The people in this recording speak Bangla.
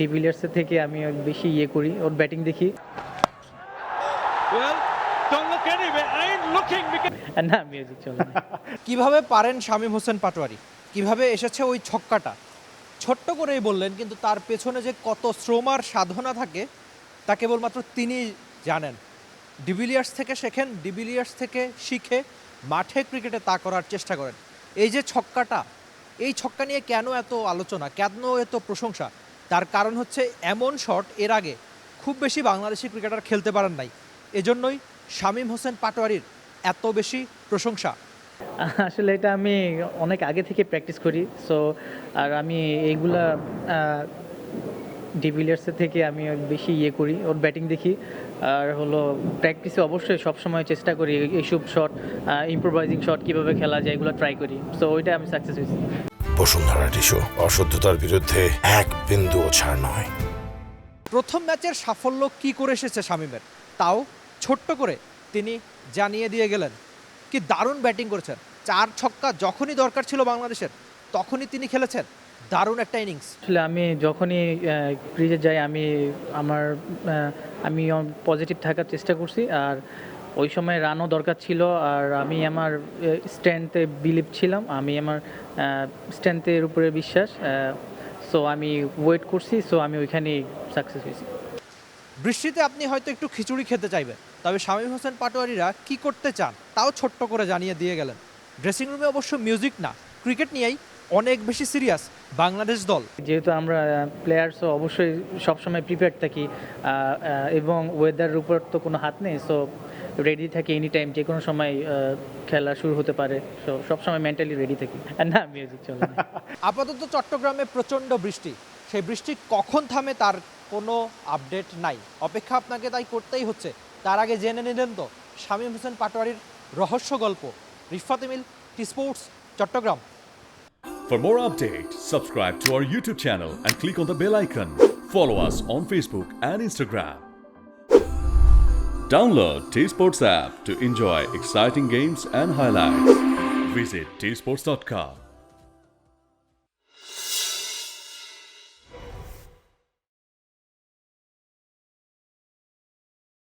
ডিভিলিয়ার্সের থেকে আমি বেশি করি, ওর ব্যাটিং দেখি। Well, don't look anywhere. I ain't looking because না, মিউজিক চলে না। কিভাবে পারেন শামীম হোসেন পাটোয়ারি? কিভাবে এসেছে ওই ছক্কাটা? ছোট্ট করেই বললেন, কিন্তু তার পেছনে যে কত শ্রম আর সাধনা থাকে তা কেবলমাত্র তিনি জানেন। ডিভিলিয়ার্স থেকে শেখেন, ডিভিলিয়ার্স থেকে শিখে মাঠে ক্রিকেটে তা করার চেষ্টা করেন। এই যে ছক্কাটা, এই ছক্কা নিয়ে কেন এত আলোচনা, কেন এত প্রশংসা? তার কারণ হচ্ছে এমন শট এর আগে খুব বেশি বাংলাদেশি ক্রিকেটার খেলতে পারেন নাই। এজন্যই শামীম হোসেন পাটোয়ারির এত বেশি প্রশংসা। আসলে এটা আমি অনেক আগে থেকে প্র্যাকটিস করি। সো আর আমি এইগুলা ডিভিলিয়ার্সের থেকে আমি বেশি করি, ওর ব্যাটিং দেখি। আর হলো প্র্যাকটিসে অবশ্যই সবসময় চেষ্টা করি এইসব শট, ইম্প্রোভাইজিং শট কীভাবে খেলা যায় এগুলো ট্রাই করি। সো ওইটা আমি সাকসেস হয়েছি। বসুন্ধরা টিস্যু, অশুদ্ধতার বিরুদ্ধে এক বিন্দুও ছাড় নয়। প্রথম ম্যাচের সাফল্য কি করে এসেছে শামীমের, তাও ছোট্ট করে তিনি জানিয়ে দিয়ে গেলেন। কি দারুণ ব্যাটিং করেছেন, 4 ছক্কা যখনই দরকার ছিল বাংলাদেশের তখনই তিনি খেলেছেন। দারুণ একটা ইনিংস। আসলে আমি যখনই ক্রিজে যাই আমি পজিটিভ থাকার চেষ্টা করছি। আর ওই সময় রানও দরকার ছিল, আর আমি আমার স্ট্রেংথে বিলিভ ছিলাম, আমি আমার স্ট্রেংথের উপরে বিশ্বাস। সো আমি ওয়েট করছি, সো আমি ওইখানেই সাকসেস হয়েছি। বৃষ্টিতে আপনি হয়তো একটু খিচুড়ি খেতে চাইবেন, তবে শামীম হোসেন পাটোয়ারিরা কি করতে চান তাও ছোট্ট করে জানিয়ে দিয়ে গেলেন। ড্রেসিং রুমে অবশ্য মিউজিক না, ক্রিকেট নিয়েই অনেক বেশি সিরিয়াস বাংলাদেশ দল। যেহেতু আমরা প্লেয়ার্সও অবশ্যই সবসময় প্রিপেয়ার থাকি, এবং ওয়েদারের উপর তো কোনো হাত নেই। সো রেডি থাকি এনি টাইম, যে কোনো সময় খেলা শুরু হতে পারে। সো সবসময় মেন্টালি রেডি থাকি। না, মিউজিক চলে না। আপাতত চট্টগ্রামে প্রচণ্ড বৃষ্টি, সেই বৃষ্টি কখন থামে তার কোনো আপডেট নাই। অপেক্ষা আপনাকে তাই করতেই হচ্ছে। তার আগে জেনে নিলেন তো শামীম হোসেন পাটোয়ারির রহস্য গল্প। Rifat Emil, T Sports, Chattogram. For more updates, subscribe to our YouTube channel and click on the bell icon. Follow us on Facebook and Instagram. Download T-Sports app to enjoy exciting games and highlights. Visit tsports.com.